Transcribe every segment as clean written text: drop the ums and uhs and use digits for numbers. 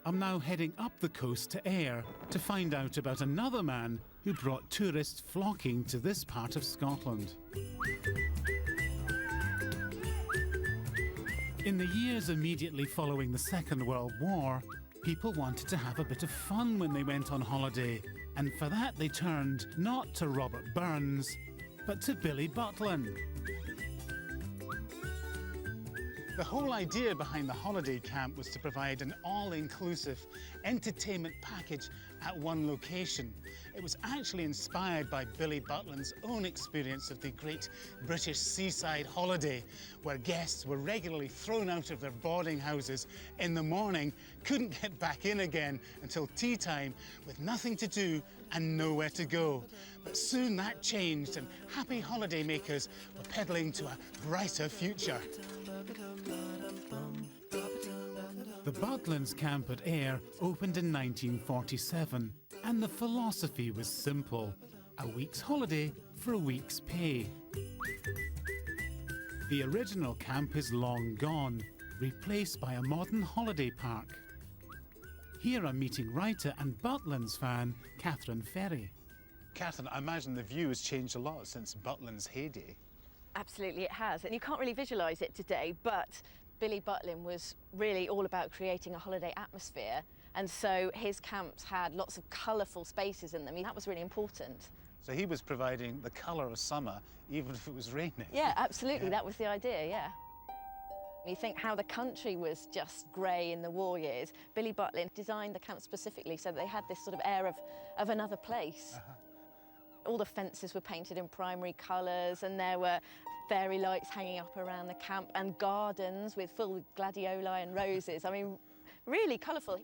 I'm now heading up the coast to Ayr to find out about another man who brought tourists flocking to this part of Scotland. In the years immediately following the Second World War, people wanted to have a bit of fun when they went on holiday, and for that they turned not to Robert Burns, but to Billy Butlin. The whole idea behind the holiday camp was to provide an all-inclusive entertainment package at one location. It was actually inspired by Billy Butlin's own experience of the great British seaside holiday, where guests were regularly thrown out of their boarding houses in the morning, couldn't get back in again until tea time, with nothing to do and nowhere to go. But soon that changed, and happy holidaymakers were pedalling to a brighter future. The Butlins camp at Ayr opened in 1947, and the philosophy was simple: a week's holiday for a week's pay. The original camp is long gone, replaced by a modern holiday park. Here I'm meeting writer and Butlins fan Catherine Ferry. Catherine, I imagine the view has changed a lot since Butlin's heyday. Absolutely it has, and you can't really visualise it today, but Billy Butlin was really all about creating a holiday atmosphere, and so his camps had lots of colourful spaces in them. That was really important. So he was providing the colour of summer, even if it was raining. Yeah, absolutely, That was the idea, yeah. You think how the country was just grey in the war years. Billy Butlin designed the camp specifically so they had this sort of air of another place. All the fences were painted in primary colours, and there were fairy lights hanging up around the camp and gardens with full gladioli and roses. I mean, really colourful.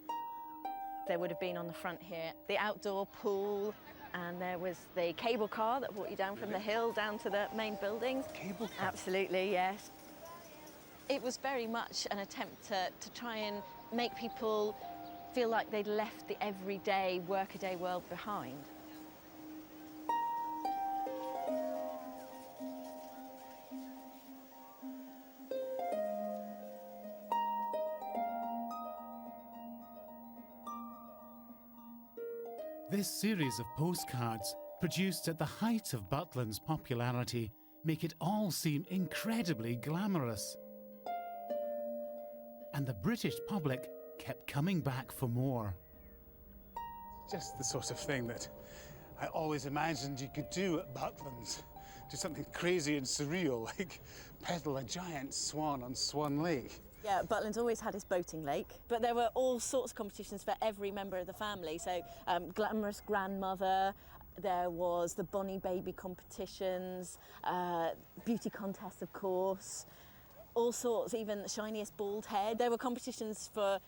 There would have been on the front here the outdoor pool, and there was the cable car that brought you down from the hill down to the main buildings. Cable car? Absolutely, yes. It was very much an attempt to try and make people feel like they'd left the everyday, workaday world behind. This series of postcards, produced at the height of Butlin's popularity, make it all seem incredibly glamorous. And the British public kept coming back for more. Just the sort of thing that I always imagined you could do at Butlins. Do something crazy and surreal, like pedal a giant swan on Swan Lake. Yeah, Butlins always had his boating lake, but there were all sorts of competitions for every member of the family. So, glamorous grandmother, there was the Bonnie baby competitions, beauty contests, of course, all sorts, even the shiniest bald head. There were competitions for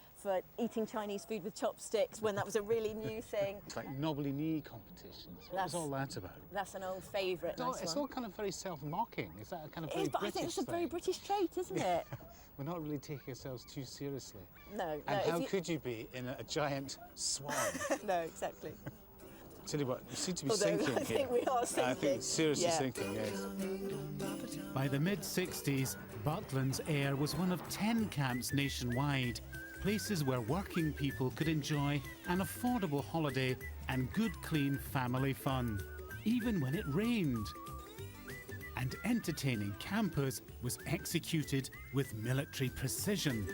eating Chinese food with chopsticks when that was a really new thing. It's like knobbly knee competitions. What was all that about? That's an old favourite. It's all kind of very self-mocking. Is that a kind of very British British I think it's a thing? very British trait, isn't it? We're not really taking ourselves too seriously. No. And how could you be in a giant swan? No, exactly. Tell you what, you seem to be sinking here. I think we are sinking. I think it's seriously sinking, yes. By the mid-60s, Butlins Ayr was one of 10 camps nationwide, places where working people could enjoy an affordable holiday and good, clean family fun, even when it rained. And entertaining campers was executed with military precision.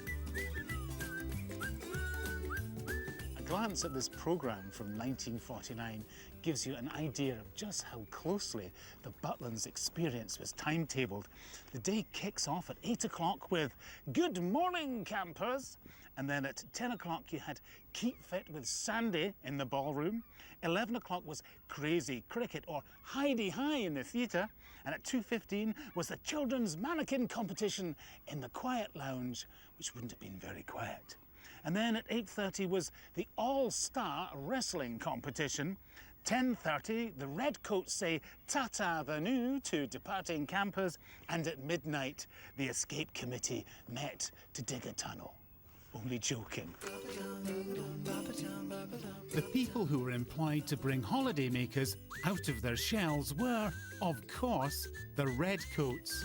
A glance at this programme from 1949 gives you an idea of just how closely the Butlins experience was timetabled. The day kicks off at 8 o'clock with Good Morning Campers, and then at 10 o'clock you had Keep Fit with Sandy in the ballroom. 11 o'clock was Crazy Cricket or Hidey-Hi in the theatre, and at 2:15 was the Children's Mannequin Competition in the Quiet Lounge, which wouldn't have been very quiet. And then at 8:30 was the All-Star Wrestling Competition. 10:30, the Redcoats say ta-ta the new to departing campers, and at midnight, the Escape Committee met to dig a tunnel. Only joking. The people who were employed to bring holidaymakers out of their shells were, of course, the Redcoats.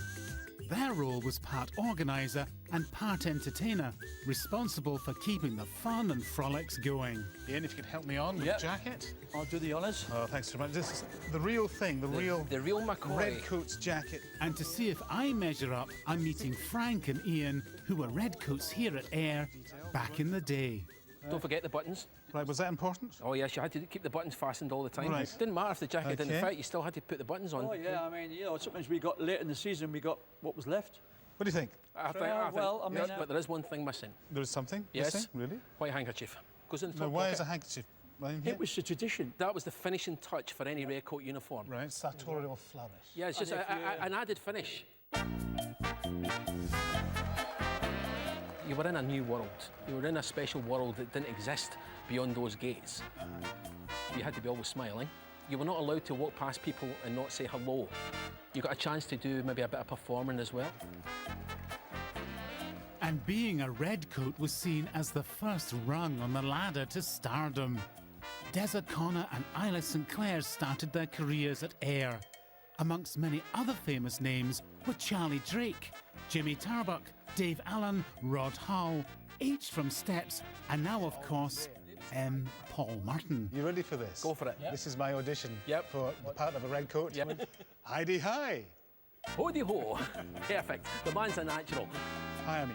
Their role was part organiser and part entertainer, responsible for keeping the fun and frolics going. Ian, if you could help me on with the jacket. I'll do the honours. Oh, thanks very much. This is the real thing, the real McGroarty Redcoats jacket. And to see if I measure up, I'm meeting Frank and Ian, who were Redcoats here at Ayr back in the day. Don't forget the buttons. Right, was that important? Oh yes, you had to keep the buttons fastened all the time. Right. It didn't matter if the jacket didn't fit, you still had to put the buttons on. Oh yeah, I mean, you know, sometimes we got late in the season, we got what was left. What do you think? I think, but there is one thing missing. There is something Yes. missing? Really? White handkerchief. Goes in the Now, top why pocket. is a handkerchief lying here? It was the tradition. That was the finishing touch for any Redcoat uniform. Right, sartorial flourish. Yeah, it's just an added finish. You were in a new world. You were in a special world that didn't exist beyond those gates. You had to be always smiling. You were not allowed to walk past people and not say hello. You got a chance to do maybe a bit of performing as well. And being a Redcoat was seen as the first rung on the ladder to stardom. Des O'Connor and Isla St Clair started their careers at Ayr. Amongst many other famous names were Charlie Drake, Jimmy Tarbuck, Dave Allen, Rod Hull, H from Steps, and now, of course, Paul Martin. You ready for this? Go for it. Yep. This is my audition for the part of a Redcoat. Yep. Heidi hi. Ho-de-ho. Perfect. The man's a natural. Hi, Amy.